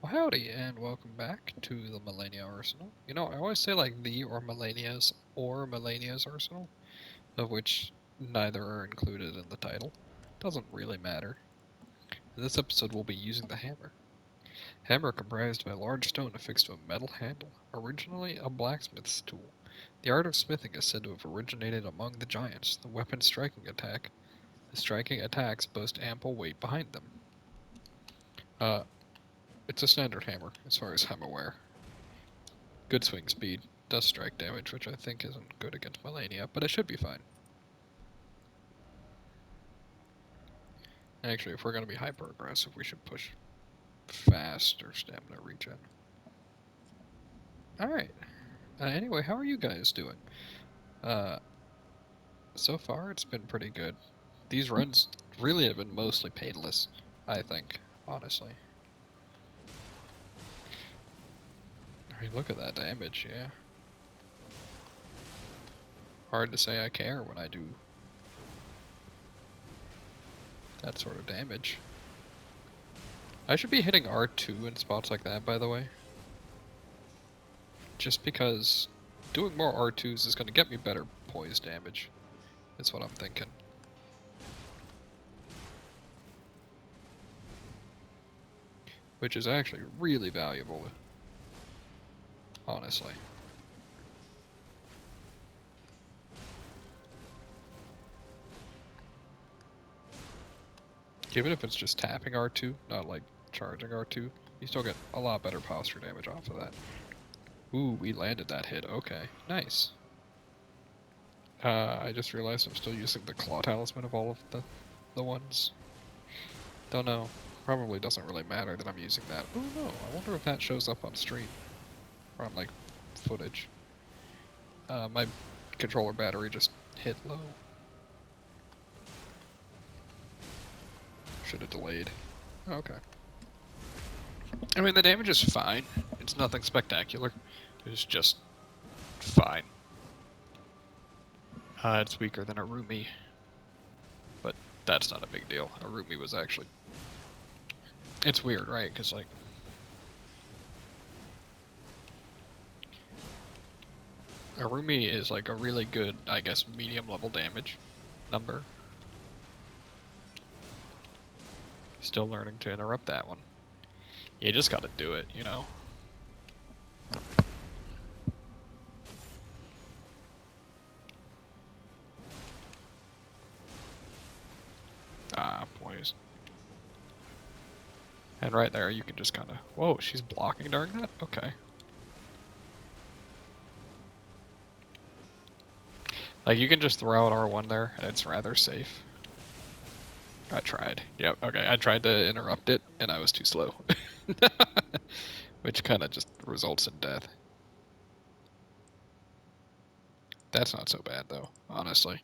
Well, howdy, and welcome back to the Malenia Arsenal. You know, I always say like the or Malenia's Arsenal, of which neither are included in the title. Doesn't really matter. In this episode, we'll be using the hammer. Hammer comprised of a large stone affixed to a metal handle, originally a blacksmith's tool. The art of smithing is said to have originated among the giants. The striking attacks boast ample weight behind them. Uh, it's a standard hammer, as far as I'm aware. Good swing speed, does strike damage, which I think isn't good against Malenia, but it should be fine. Actually, if we're going to be hyper aggressive, we should push faster stamina regen. Alright. Anyway, how are you guys doing? Uh, so far, it's been pretty good. These runs really have been mostly painless, I think, honestly. I mean, look at that damage, yeah. Hard to say I care when I do that sort of damage. I should be hitting R2 in spots like that, by the way. Just because doing more R2s is going to get me better poise damage. That's what I'm thinking. Which is actually really valuable, honestly. Even if it's just tapping R2, not like charging R2, you still get a lot better posture damage off of that. Ooh, we landed that hit. Okay, nice. I just realized I'm still using the Claw Talisman of all of the ones. Don't know. Probably doesn't really matter that I'm using that. Oh no, I wonder if that shows up on stream. Or on, like, footage. My controller battery just hit low. Should have delayed. Okay. I mean, the damage is fine. It's nothing spectacular. It's just fine. It's weaker than Arumi, but that's not a big deal. Arumi was actually... It's weird, right? Because, like... Arumi is, like, a really good, I guess, medium-level damage number. Still learning to interrupt that one. You just gotta do it, you know? Ah, poise. And right there, you can just kind of... Whoa, she's blocking during that? Okay. Like, you can just throw out R1 there, and it's rather safe. I tried. Yep, okay, I tried to interrupt it, and I was too slow. Which kind of just results in death. That's not so bad, though, honestly.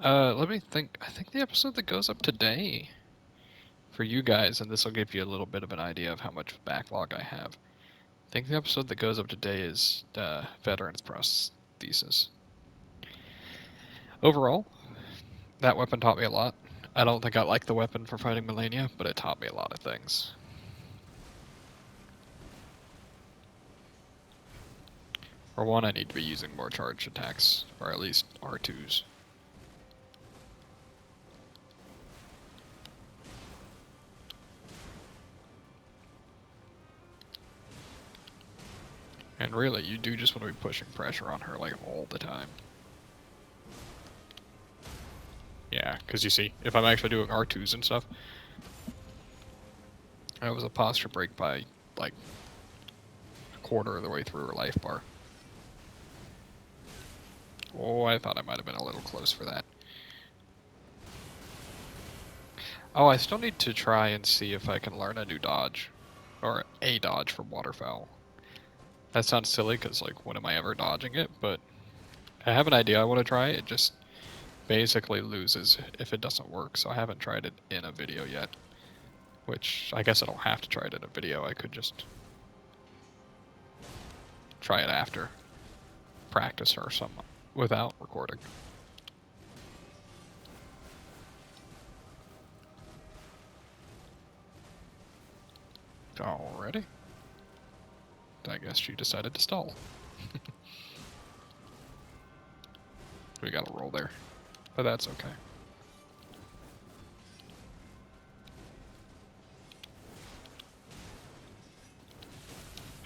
Let me think. I think the episode that goes up today for you guys, and this will give you a little bit of an idea of how much backlog I have. I think the episode that goes up today is Veterans Prosthesis. Overall, that weapon taught me a lot. I don't think I like the weapon for fighting Malenia, but it taught me a lot of things. For one, I need to be using more charged attacks, or at least R2s. And really, you do just want to be pushing pressure on her, like, all the time. Yeah, because you see, if I'm actually doing R2s and stuff, that was a posture break by, like, a quarter of the way through her life bar. Oh, I thought I might have been a little close for that. Oh, I still need to try and see if I can learn a new dodge. Or a dodge from Waterfowl. That sounds silly, because, like, when am I ever dodging it? But I have an idea I want to try. It just basically loses if it doesn't work, so I haven't tried it in a video yet. Which, I guess I don't have to try it in a video. I could just try it after. Practice or some without recording. Already? I guess she decided to stall. We got a roll there, but that's okay.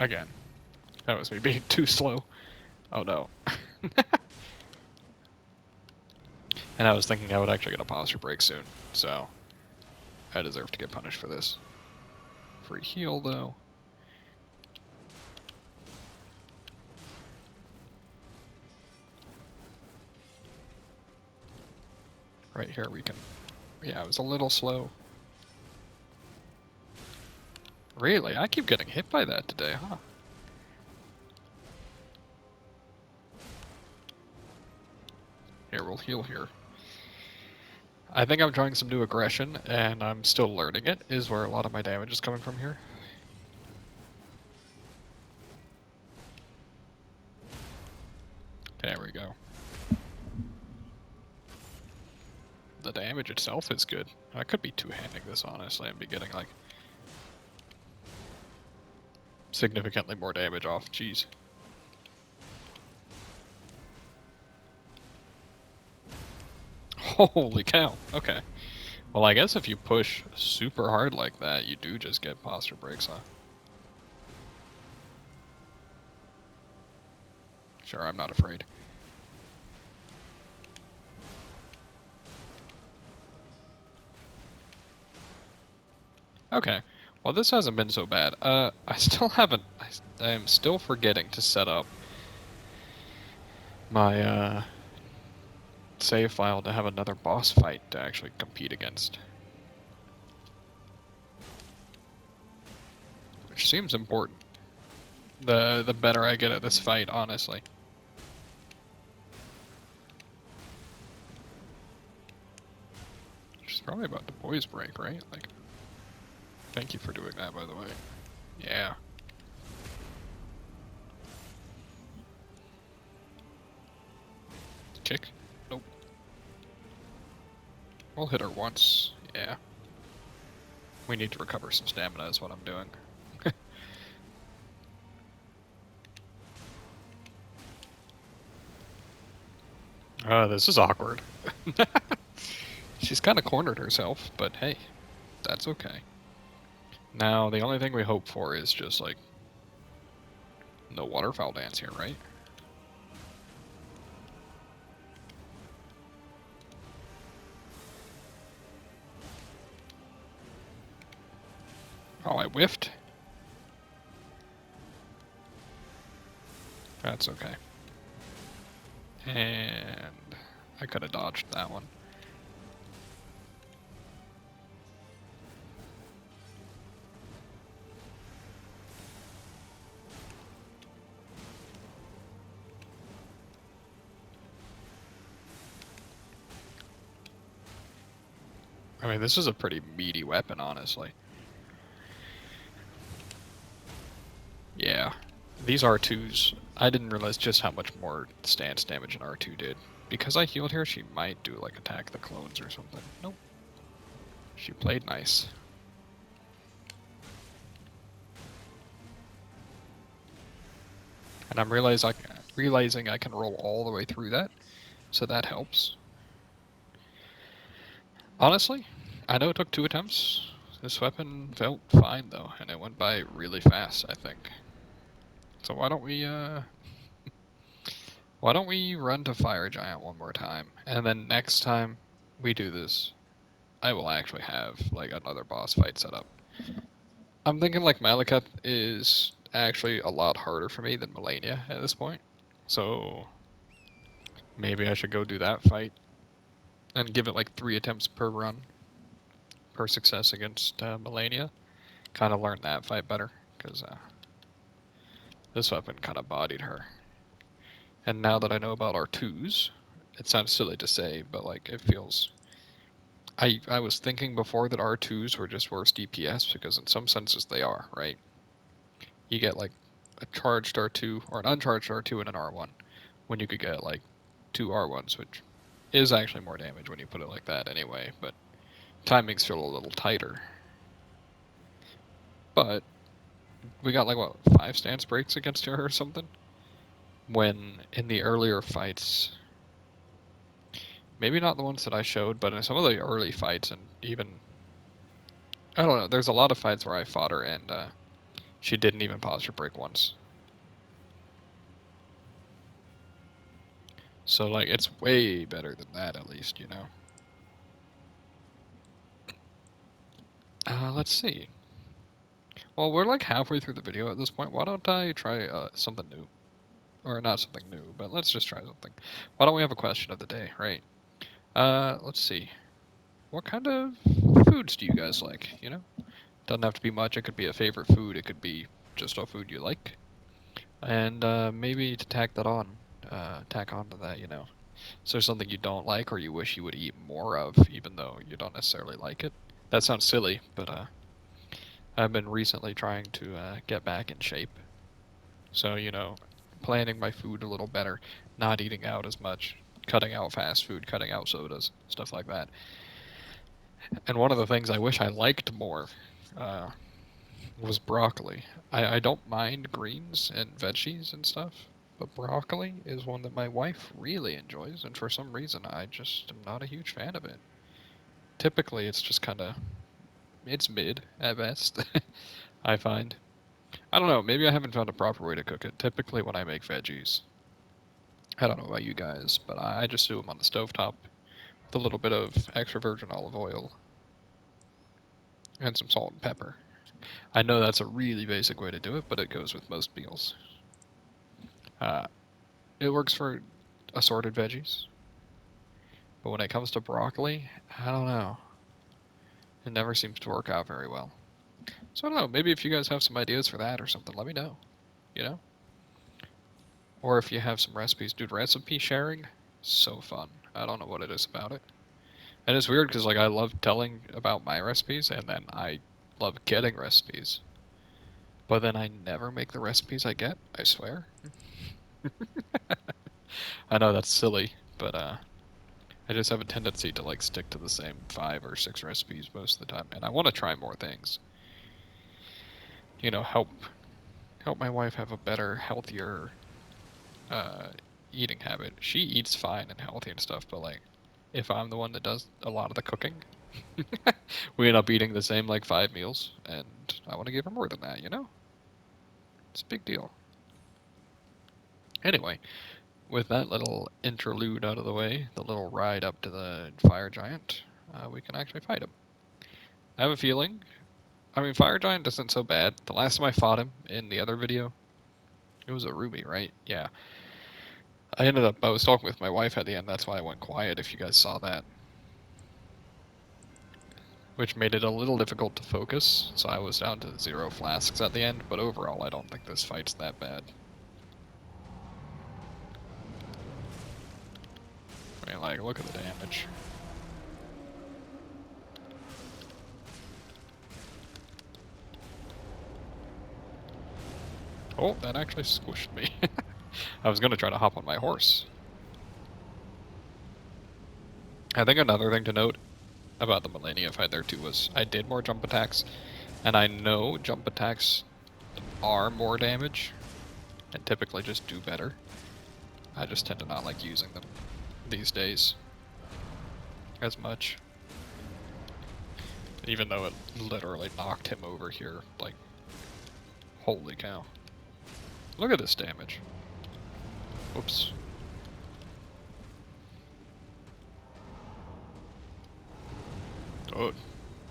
Again, that was me being too slow. Oh no. And I was thinking I would actually get a posture break soon, so I deserve to get punished for this. Free heal, though. Right here we can... Yeah, I was a little slow. Really? I keep getting hit by that today, huh? Here, we'll heal here. I think I'm trying some new aggression, and I'm still learning it, is where a lot of my damage is coming from here. There we go. The damage itself is good. I could be two-handing this, honestly, and be getting, like, significantly more damage off. Jeez. Holy cow. Okay. Well, I guess if you push super hard like that, you do just get posture breaks, huh? Sure, I'm not afraid. Okay. Well, this hasn't been so bad. I still haven't... I am still forgetting to set up my, save file to have another boss fight to actually compete against. Which seems important. The better I get at this fight, honestly. She's probably about to poise break, right? Like, thank you for doing that, by the way. Yeah. Kick? Nope. We'll hit her once. Yeah. We need to recover some stamina is what I'm doing. This is awkward. She's kind of cornered herself, but hey, that's okay. Now, the only thing we hope for is just, like, no waterfowl dance here, right? Oh, I whiffed? That's okay. And I could have dodged that one. I mean, this is a pretty meaty weapon, honestly. Yeah. These R2s, I didn't realize just how much more stance damage an R2 did. Because I healed here, she might do, like, attack the clones or something. Nope. She played nice. And I'm realizing I can roll all the way through that, so that helps. Honestly, I know it took 2 attempts. This weapon felt fine, though, and it went by really fast, I think. So why don't we run to Fire Giant one more time, and then next time we do this, I will actually have, like, another boss fight set up. I'm thinking, like, Malekith is actually a lot harder for me than Malenia at this point. So maybe I should go do that fight and give it, like, 3 attempts per run, per success against Malenia. Kind of learn that fight better, because this weapon kind of bodied her. And now that I know about R2s, it sounds silly to say, but, like, it feels... I was thinking before that R2s were just worse DPS, because in some senses they are, right? You get, like, a charged R2, or an uncharged R2 and an R1, when you could get, like, 2 R1s, which is actually more damage when you put it like that anyway, but timings feel a little tighter. But we got like what 5 stance breaks against her or something. When in the earlier fights, maybe not the ones that I showed, but in some of the early fights, and even I don't know. There's a lot of fights where I fought her and she didn't even posture break once. So like it's way better than that at least, you know. Let's see. Well, we're like halfway through the video at this point. Why don't I try something new? Or not something new, but let's just try something. Why don't we have a question of the day, right? Let's see. What kind of foods do you guys like, you know? Doesn't have to be much. It could be a favorite food. It could be just a food you like. And maybe to tack on to that, you know. Is there something you don't like or you wish you would eat more of, even though you don't necessarily like it? That sounds silly, but I've been recently trying to get back in shape. So, you know, planning my food a little better, not eating out as much, cutting out fast food, cutting out sodas, stuff like that. And one of the things I wish I liked more uh, was broccoli. I don't mind greens and veggies and stuff, but broccoli is one that my wife really enjoys, and for some reason I just am not a huge fan of it. Typically, it's just kind of it's mid at best. I find. I don't know. Maybe I haven't found a proper way to cook it. Typically, when I make veggies, I don't know about you guys, but I just do them on the stovetop with a little bit of extra virgin olive oil and some salt and pepper. I know that's a really basic way to do it, but it goes with most meals. Uh, it works for assorted veggies, but when it comes to broccoli, I don't know. It never seems to work out very well. So I don't know. Maybe if you guys have some ideas for that or something, let me know. You know, or if you have some recipes, dude. Recipe sharing, so fun. I don't know what it is about it, and it's weird because like I love telling about my recipes, and then I love getting recipes, but then I never make the recipes I get. I swear. I know that's silly, but I just have a tendency to like stick to the same 5 or 6 recipes most of the time, and I want to try more things. You know, help my wife have a better, healthier uh, eating habit. She eats fine and healthy and stuff, but like, if I'm the one that does a lot of the cooking, we end up eating the same like 5 meals, and I want to give her more than that. You know, it's a big deal. Anyway, with that little interlude out of the way, the little ride up to the fire giant, we can actually fight him. I have a feeling. I mean, fire giant isn't so bad. The last time I fought him in the other video, it was a ruby, right? Yeah. I was talking with my wife at the end, that's why I went quiet if you guys saw that. Which made it a little difficult to focus, so I was down to 0 flasks at the end, but overall I don't think this fight's that bad. I mean, like, look at the damage. Oh, that actually squished me. I was gonna try to hop on my horse. I think another thing to note about the Malenia fight there too was I did more jump attacks, and I know jump attacks are more damage, and typically just do better. I just tend to not like using them these days as much. Even though it literally knocked him over here, like, holy cow. Look at this damage. Whoops. Oh,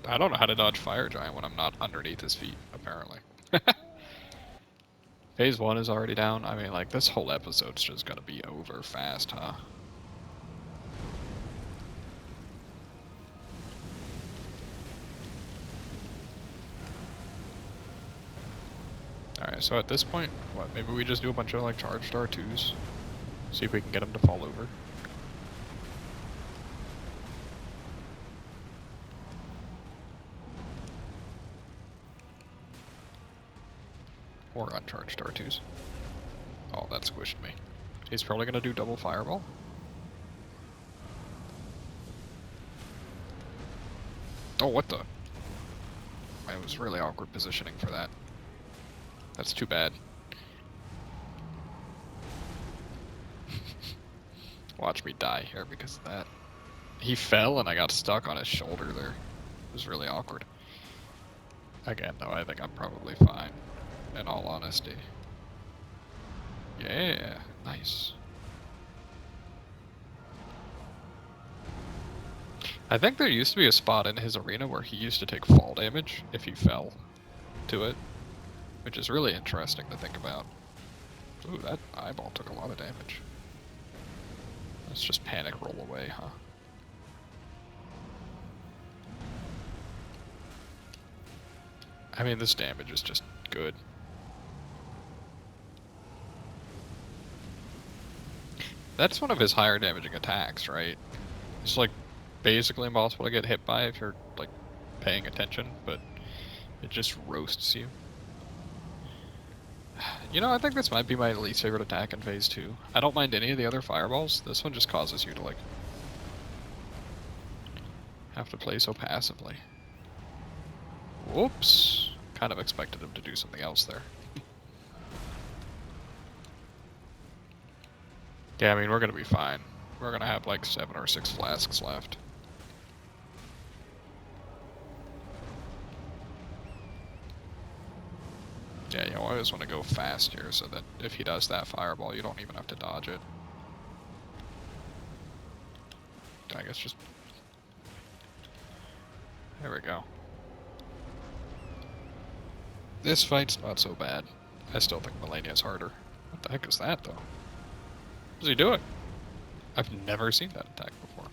I don't know how to dodge Fire Giant when I'm not underneath his feet, apparently. Phase 1 is already down. I mean, like, this whole episode's just gonna be over fast, huh? Alright, so at this point, what, maybe we just do a bunch of, like, charged R2s? See if we can get him to fall over. Or uncharged R2s. Oh, that squished me. He's probably gonna do double fireball. Oh, what the? It was really awkward positioning for that. That's too bad. Watch me die here because of that. He fell and I got stuck on his shoulder there. It was really awkward. Again, though, I think I'm probably fine, in all honesty. Yeah, nice. I think there used to be a spot in his arena where he used to take fall damage if he fell to it, which is really interesting to think about. Ooh, that eyeball took a lot of damage. Let's just panic roll away, huh? I mean, this damage is just good. That's one of his higher damaging attacks, right? It's like basically impossible to get hit by if you're like paying attention, but it just roasts you. You know, I think this might be my least favorite attack in Phase 2. I don't mind any of the other fireballs. This one just causes you to like have to play so passively. Whoops. Kind of expected him to do something else there. Yeah, I mean, we're gonna be fine. We're gonna have like 7 or 6 flasks left. Yeah, you always want to go fast here so that if he does that fireball, you don't even have to dodge it. I guess just... There we go. This fight's not so bad. I still think Malenia's harder. What the heck is that, though? What does he doing? I've never seen that attack before.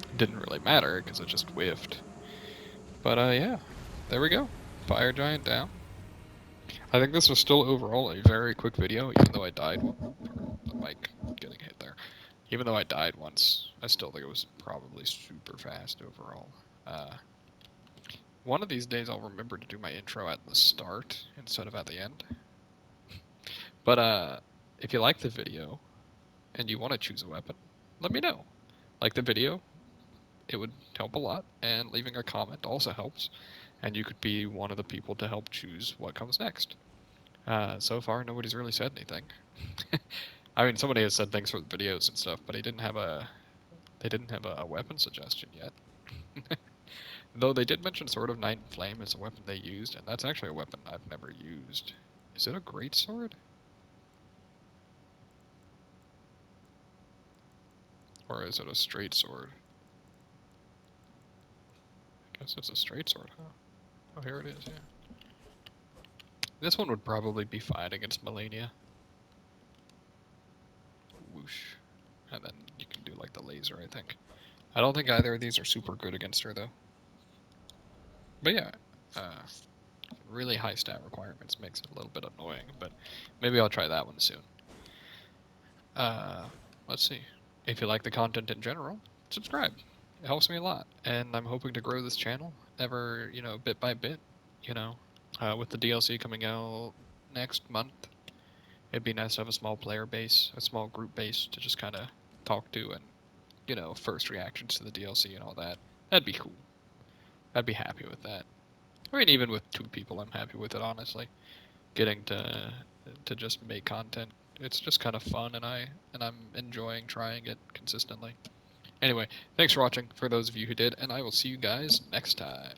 It didn't really matter, because it just whiffed. But, yeah. There we go. Fire Giant down. I think this was still overall a very quick video, even though I died the mic getting hit there. Even though I died once, I still think it was probably super fast overall. One of these days I'll remember to do my intro at the start instead of at the end. But if you like the video and you want to choose a weapon, let me know. Like the video, it would help a lot, and leaving a comment also helps, and you could be one of the people to help choose what comes next. So far, nobody's really said anything. I mean, somebody has said thanks for the videos and stuff, but they didn't have a weapon suggestion yet. Though they did mention Sword of Night and Flame as a weapon they used, and that's actually a weapon I've never used. Is it a greatsword? Or is it a straight sword? I guess it's a straight sword, huh? Oh, here it is, yeah. This one would probably be fine against Malenia. Whoosh. And then you can do like the laser, I think. I don't think either of these are super good against her, though. But yeah, really high stat requirements makes it a little bit annoying, but maybe I'll try that one soon. Let's see. If you like the content in general, subscribe. It helps me a lot, and I'm hoping to grow this channel ever, bit by bit, with the DLC coming out next month. It'd be nice to have a small player base, a small group base to just kind of talk to and, first reactions to the DLC and all that. That'd be cool. I'd be happy with that. I mean, even with 2 people, I'm happy with it, honestly. Getting to just make content, it's just kind of fun, and I'm enjoying trying it consistently. Anyway, thanks for watching, for those of you who did, and I will see you guys next time.